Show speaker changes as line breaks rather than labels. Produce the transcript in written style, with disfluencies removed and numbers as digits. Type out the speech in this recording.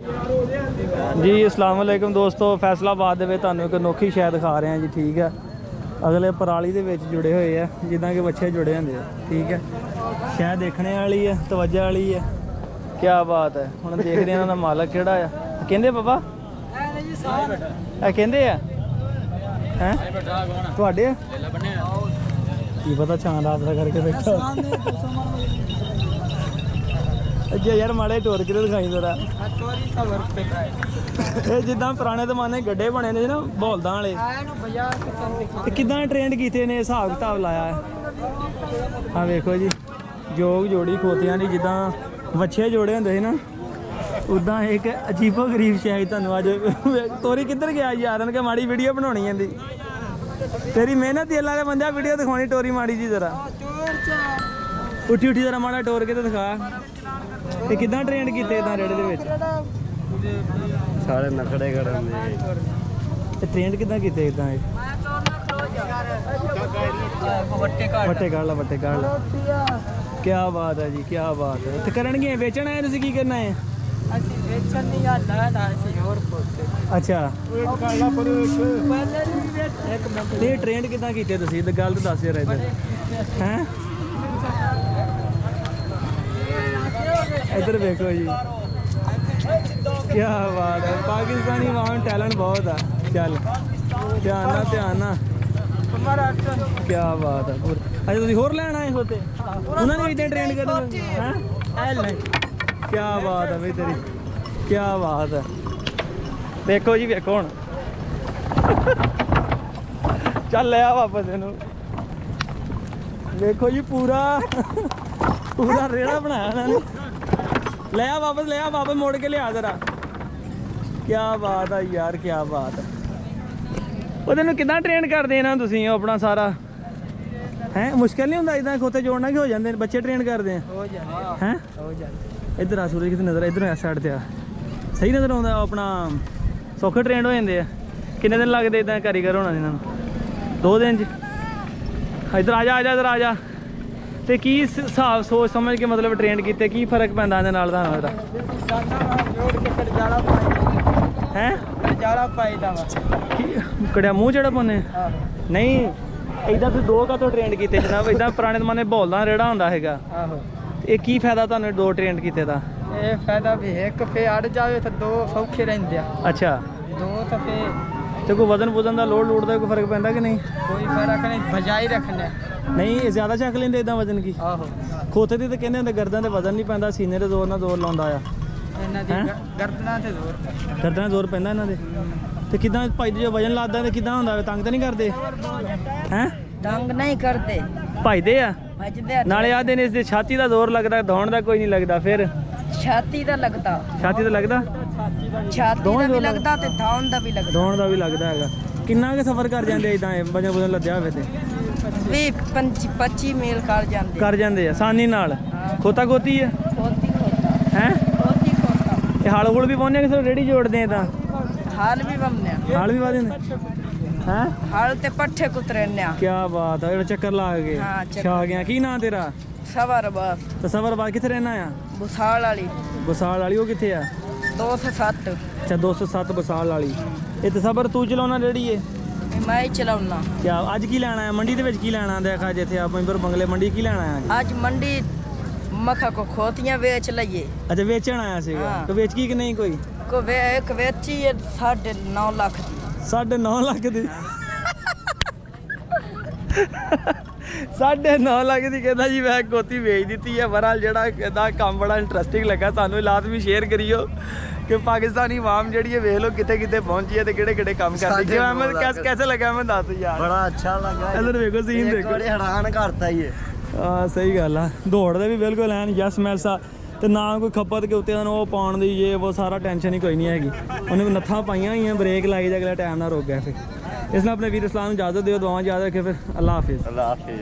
जी अस्सलाम वालेकुम दोस्तों, फैसलाबाद ਦੇ ਵਿੱਚ ਤੁਹਾਨੂੰ ਇੱਕ ਅਨੋਖੀ ਸ਼ੈ ਦਿਖਾ ਰਹੇ ਹਾਂ ਜੀ। ਠੀਕ ਹੈ, ਅਗਲੇ ਪਰਾਲੀ ਦੇ ਵਿੱਚ ਜੁੜੇ ਹੋਏ ਆ ਜਿੱਦਾਂ ਕਿ ਬੱਚੇ ਜੁੜੇ ਹੁੰਦੇ ਆ। ਠੀਕ ਹੈ, ਸ਼ੈ ਦੇਖਣੇ ਵਾਲੀ ਹੈ, ਤਵੱਜੋ ਵਾਲੀ ਹੈ। ਕੀ ਬਾਤ ਹੈ। ਹੁਣ ਦੇਖਦੇ ਇਹਨਾਂ ਦਾ ਮਾਲਕ ਕਿਹੜਾ ਆ। ਕਹਿੰਦੇ ਬਾਬਾ ਇਹ ਕਹਿੰਦੇ ਆ ਹੈ ਤੁਹਾਡੇ ਕੀ ਪਤਾ ਚਾਂਦ ਆਸਰਾ ਕਰਕੇ ਬੈਠਾ। ਅੱਗੇ ਯਾਰ ਮਾੜੇ ਟੋਰ ਕੇ ਦਿਖਾਈ ਜ਼ਰਾ। ਇਹ ਜਿੱਦਾਂ ਪੁਰਾਣੇ ਜ਼ਮਾਨੇ ਗੱਡੇ ਬਣੇ ਨੇ ਨਾ ਬੋਲਦਾਂ ਵਾਲੇ, ਕਿੱਦਾਂ ਟ੍ਰੇਨਡ ਕੀਤੇ ਨੇ, ਹਿਸਾਬ ਕਿਤਾਬ ਲਾਇਆ। ਆ ਵੇਖੋ ਜੀ, ਜੋਗ ਜੋੜੀ ਖੋਤਿਆਂ ਦੀ ਜਿੱਦਾਂ ਵੱਛੇ ਜੋੜੇ ਹੁੰਦੇ ਸੀ ਨਾ, ਉੱਦਾਂ ਇੱਕ ਅਜੀਬੋ ਗਰੀਬ ਸ਼ਾਇਦ ਤੁਹਾਨੂੰ ਅੱਜ ਤੋਰੀ ਕਿੱਧਰ ਗਿਆ ਯਾਰ। ਉਹਨਾਂ ਕੇ ਮਾੜੀ ਵੀਡੀਓ ਬਣਾਉਣੀ ਜਾਂਦੀ, ਤੇਰੀ ਮਿਹਨਤ ਹੀ ਅੱਲਾ ਦੇ ਬੰਦਿਆ ਵੀਡੀਓ ਦਿਖਾਉਣੀ ਟੋਰੀ ਮਾੜੀ ਜੀ ਜ਼ਰਾ। ਉੱਠੀ ਉੱਠੀ ਜ਼ਰਾ ਮਾੜਾ ਟੋਰ ਕੇ ਤੇ ਦਿਖਾ। ਇਹ ਕਿੱਦਾਂ ਟ੍ਰੇਨਡ ਕੀਤੇ ਇਦਾਂ ਰੇੜੇ ਦੇ ਵਿੱਚ?
ਸਾਰੇ ਨਖੜੇ ਕਰਨ ਦੇ
ਤੇ ਟ੍ਰੇਨਡ ਕਿੱਦਾਂ ਕੀਤੇ ਇਦਾਂ? ਇਹ ਵੱਟੇ ਕੱਢ ਲਾ, ਵੱਟੇ ਕੱਢ ਲਾ। ਕੀ ਬਾਤ ਹੈ ਜੀ, ਕੀ ਬਾਤ ਹੈ। ਤੇ ਕਰਨਗੇ ਵੇਚਣ ਆਏ ਤੁਸੀਂ? ਕੀ ਕਰਨਾ ਹੈ?
ਅਸੀਂ ਵੇਚਣ ਨਹੀਂ ਆ, ਲੈਣਾ ਅਸੀਂ ਹੋਰ ਪੁੱਛਦੇ।
ਅੱਛਾ, ਇਹ ਟ੍ਰੇਨਡ ਕਿੱਦਾਂ ਕੀਤੇ ਤੁਸੀਂ? ਤੇ ਗੱਲ ਤਾਂ ਦੱਸ ਯਾਰ ਇੱਧਰ ਹੈਂ। ਇੱਧਰ ਵੇਖੋ ਜੀ, ਕੀ ਬਾਤ ਹੈ। ਪਾਕਿਸਤਾਨੀ ਵਾਂ ਟੈਲੈਂਟ ਬਹੁਤ ਆ। ਚੱਲ ਧਿਆਨ ਨਾਲ, ਧਿਆਨ ਨਾਲ। ਕੀ ਬਾਤ ਹੈ। ਅੱਛਾ ਤੁਸੀਂ ਹੋਰ ਲੈਣ ਆਏ ਹੋ ਤੇ ਉਹਨਾਂ ਨੇ ਵੀ ਇੱਦਾਂ ਟ੍ਰੇਨਡ ਕਰਦੇ ਹੈਂ? ਕੀ ਬਾਤ ਹੈ ਬਈ ਤੇਰੀ, ਕੀ ਬਾਤ ਹੈ। ਦੇਖੋ ਜੀ, ਵੇਖੋ ਹੁਣ। ਚੱਲ ਲਿਆ ਵਾਪਸ ਇਹਨੂੰ। ਵੇਖੋ ਜੀ, ਪੂਰਾ ਪੂਰਾ ਰੇੜਾ ਬਣਾਇਆ ਇਹਨਾਂ ਨੇ। ਲਿਆ ਵਾਪਸ, ਲਿਆ ਵਾਪਸ, ਮੋੜ ਕੇ ਲਿਆ ਜ਼ਰਾ। ਕੀ ਬਾਤ ਹੈ ਯਾਰ, ਕੀ ਬਾਤ ਹੈ। ਉਹਦੇ ਨੂੰ ਕਿੱਦਾਂ ਟ੍ਰੇਨ ਕਰਦੇ ਨਾ ਤੁਸੀਂ ਆਪਣਾ ਸਾਰਾ ਹੈ? ਮੁਸ਼ਕਿਲ ਨਹੀਂ ਹੁੰਦਾ ਇਦਾਂ ਖੋਤੇ ਜੋੜਨਾ ਕਿ ਹੋ ਜਾਂਦੇ ਨੇ ਬੱਚੇ ਟ੍ਰੇਨ ਕਰਦੇ ਆ?
ਹੋ ਜਾਂਦੇ
ਹੈ
ਹੋ ਜਾਂਦੇ।
ਇੱਧਰ ਆ ਸੂਰਜ ਕਿਤੇ ਨਜ਼ਰ, ਇੱਧਰ ਇਸ ਸਾਈਡ ਤੇ ਆ, ਸਹੀ ਨਜ਼ਰ ਆਉਂਦਾ। ਆਪਣਾ ਸੌਖੇ ਟ੍ਰੇਨਡ ਹੋ ਜਾਂਦੇ ਆ। ਕਿੰਨੇ ਦਿਨ ਲੱਗਦੇ ਇਦਾਂ ਕਾਰੀਗਰ ਹੋਣਾ ਇਹਨਾਂ ਨੂੰ? 2 ਦਿਨ 'ਚ? ਇੱਧਰ ਆ ਜਾ, ਆ ਜਾ, ਇੱਧਰ ਆ ਜਾ। ਤੇ ਕੀ ਹਿਸਾਬ ਸੋਚ ਸਮਝ ਕੇ ਮਤਲਬ ਟ੍ਰੇਨਡ ਕੀਤੇ? ਕੀ ਫਰਕ ਪੈਂਦਾ ਇਹਦੇ ਨਾਲ ਤੁਹਾਨੂੰ ਇਹਦਾ? ਹੈ
ਜਾਲਾ ਪਾਈਦਾ ਵਾ
ਕੜਿਆ ਮੂੰਹ ਜਿਹੜਾ ਪਾਉਂਦੇ? ਨਹੀਂ, ਇੱਦਾਂ ਤੁਸੀਂ 2 ਕਾਹਤੋਂ ਟ੍ਰੇਨਡ ਕੀਤੇ ਜਨਾਬ? ਇੱਦਾਂ ਪੁਰਾਣੇ ਜ਼ਮਾਨੇ ਬੋਲਦਾ ਰੇੜਾ ਹੁੰਦਾ ਹੈਗਾ।
ਆਹੋ,
ਇਹ ਕੀ ਫਾਇਦਾ ਤੁਹਾਨੂੰ 2 ਟ੍ਰੇਨਡ ਕੀਤੇ ਦਾ?
ਇਹ ਫਾਇਦਾ ਵੀ ਇੱਕ ਫੇ ਅੜ ਜਾਵੇ ਤਾਂ 2 ਸੌਖੇ ਰਹਿੰਦੇ ਆ।
ਅੱਛਾ,
2 ਤਾਂ ਫੇ
ਤੇ ਕੋਈ ਵਜ਼ਨ ਦਾ ਲੋਡ ਦਾ ਕੋਈ ਫਰਕ ਪੈਂਦਾ ਕਿ ਨਹੀਂ?
ਕੋਈ ਫਰਕ ਨਹੀਂ, ਬਜਾਈ ਰੱਖਣਾ।
ਨਹੀਂ, ਇਹ ਜ਼ਿਆਦਾ ਚੱਕ ਲੈਂਦੇ ਇਦਾਂ ਵਜ਼ਨ ਕੀ?
ਆਹੋ,
ਖੋਤੇ ਦੀ ਤਾਂ ਕਹਿੰਦੇ ਹੁੰਦੇ ਗਰਦਨ ਤੇ ਵਜ਼ਨ ਨਹੀਂ ਪੈਂਦਾ, ਸੀਨੇ ਦੇ ਜ਼ੋਰ ਨਾਲ ਜ਼ੋਰ ਲਾਉਂਦਾ ਆ।
ਇਹਨਾਂ ਦੀ ਗਰਦਨਾਂ ਤੇ ਜ਼ੋਰ ਪੈਂਦਾ।
ਗਰਦਨਾਂ ਜ਼ੋਰ ਪੈਂਦਾ ਇਹਨਾਂ ਦੇ। ਤੇ ਕਿੱਦਾਂ ਭਾਈ ਜੇ ਵਜ਼ਨ ਲਾਦਾ ਤੇ ਕਿੱਦਾਂ ਹੁੰਦਾ? ਤੰਗ ਤਾਂ ਨਹੀਂ ਕਰਦੇ? ਹੈਂ,
ਤੰਗ ਨਹੀਂ ਕਰਦੇ,
ਭਾਈਦੇ ਆ
ਭਜਦੇ।
ਨਾਲੇ ਆਦੇ ਨੇ ਇਸ ਦੇ ਛਾਤੀ ਦਾ ਜ਼ੋਰ ਲੱਗਦਾ, ਦੌੜਨ ਦਾ ਕੋਈ ਨਹੀਂ ਲੱਗਦਾ। ਫਿਰ
ਛਾਤੀ ਦਾ ਲੱਗਦਾ,
ਛਾਤੀ ਦਾ ਲੱਗਦਾ,
ਛਾਤੀ ਦਾ ਵੀ ਲੱਗਦਾ ਤੇ ਧੌਣ ਦਾ ਵੀ ਲੱਗਦਾ।
ਦੌੜਨ ਦਾ ਵੀ ਲੱਗਦਾ ਹੈਗਾ। ਕਿੰਨਾ ਕੁ ਸਫ਼ਰ ਕਰ ਜਾਂਦੇ ਇਦਾਂ ਵਜ਼ਨ ਲੱਦਿਆ ਹੋਵੇ ਤੇ?
20-25 ਮੀਲ ਕਰ
ਜਾਂਦੇ ਆ ਆਸਾਨੀ ਨਾਲ। ਖੋਤਾ ਖੋਤੀ ਆ
ਖੋਤੀ ਖੋਤਾ
ਹੈ।
ਖੋਤਾ
ਇਹ ਹਲ ਹੁਲ ਵੀ ਪਾਉਂਦੇ ਕਿਸੇ ਰੇੜੀ ਜੋੜਦੇ ਆ? ਤਾਂ
ਹਾਲ ਵੀ ਵੰਨਿਆ,
ਹਲ ਵੀ ਪਾ ਦਿੰਦੇ ਹੈ?
ਹਾਲ ਤੇ ਪੱਠੇ ਕੁਤਰਨਿਆ।
ਕੀ ਬਾਤ ਆ। ਜਿਹੜਾ ਚੱਕਰ ਲਾ ਕੇ ਛਾ ਗਿਆ। ਕੀ ਨਾਂ ਤੇਰਾ?
ਸਵਰ ਬਸ।
ਤੇ ਸਵਰ ਬਾਅਦ ਕਿੱਥੇ ਰਹਿਣਾ ਆ?
ਬੁਸਾਲ ਵਾਲੀ।
ਬਸਾਲ ਵਾਲੀ ਉਹ ਕਿੱਥੇ ਆ?
207।
ਅੱਛਾ, 207 ਬਸਾਲ ਵਾਲੀ। ਇਹ ਤੇ ਸਬਰ ਤੂੰ ਚਲਾਉਣਾ ਰੇੜੀ ਏ?
ਮੈਂ ਹੀ ਚਲਾਉਣਾ।
ਕੀ ਅੱਜ ਕੀ ਲੈਣਾ ਹੈ ਮੰਡੀ ਦੇ ਵਿੱਚ? ਕੀ ਲੈਣਾ ਦੇਖਾ ਜਿੱਥੇ ਆਪਾਂ ਇੰਦਰ ਬੰਗਲੇ ਮੰਡੀ ਕੀ ਲੈਣਾ ਹੈ
ਅੱਜ ਮੰਡੀ ਮੱਖਾ ਕੋ ਖੋਤੀਆਂ ਵੇਚ ਲਈਏ।
ਅੱਛਾ, ਵੇਚਣ ਆਇਆ ਸੀਗਾ। ਤੇ ਵੇਚ ਕੀ ਕਿ ਨਹੀਂ? ਕੋਈ
ਕੋ ਇੱਕ ਵੇਚੀ 9.5 ਲੱਖ ਦੀ।
9.5 ਲੱਖ ਦੀ? 9.5 ਲੱਖ ਦੀ ਕਹਿੰਦਾ ਜੀ ਮੈਂ ਕੋਤੀ ਵੇਚ ਦਿੱਤੀ ਹੈ। ਬਹਰਾਲ ਜਿਹੜਾ ਕਹਿੰਦਾ ਕੰਮ ਬੜਾ ਇੰਟਰਸਟਿੰਗ ਲੱਗਾ ਸਾਨੂੰ, ਲਾਜ਼ਮੀ ਸ਼ੇਅਰ ਕਰਿਓ ਕਿ ਪਾਕਿਸਤਾਨੀ ਆਵਾਮ ਜਿਹੜੀ ਹੈ ਵੇਖ ਲਓ ਕਿੱਥੇ ਕਿੱਥੇ ਪਹੁੰਚੀ ਹੈ ਤੇ ਕਿਹੜੇ ਕਿਹੜੇ ਕੰਮ ਕਰਦੀ ਹੈ। ਮੈਂ कैसे लगा मैं ਦੱਸ ਯਾਰ।
ਬੜਾ ਅੱਛਾ ਲੱਗਾ।
ਇੱਧਰ ਵੇਖੋ, ਸੀਨ ਦੇਖੋ।
ਬੜੇ ਹੈਰਾਨ ਕਰਤਾ ਹੀ
ਹਾਂ ਸਹੀ ਗੱਲ ਆ। ਦੌੜਦੇ ਵੀ ਬਿਲਕੁਲ ਐਨ ਯਸ ਮੈਸਾ ਤੇ ਨਾ ਕੋਈ ਖਪਤ ਕੇ ਉੱਤੇ ਉਹ ਪਾਉਣ ਦੀ ਜੇ ਉਹ ਸਾਰਾ ਟੈਨਸ਼ਨ ਹੀ ਕੋਈ ਨਹੀਂ ਹੈਗੀ। ਉਹਨੇ ਨੱਥਾਂ ਪਾਈਆਂ ਹੋਈਆਂ, ਬ੍ਰੇਕ ਲਾਈ ਜਾ, ਅਗਲਾ ਟਾਈਮ ਨਾਲ ਰੁਕ ਗਿਆ। ਫਿਰ ਇਸ ਨਾਲ ਆਪਣੇ ਵੀਰ ਇਸਲਾਮ ਨੂੰ ਇਜਾਜ਼ਤ ਦਿਓ, ਦੁਆਵਾਂ ਯਾਦ ਰੱਖਿਓ। ਫਿਰ ਅੱਲਾ ਹਾਫਿਜ਼।
ਅੱਲਾ ਹਾਫਿਜ਼।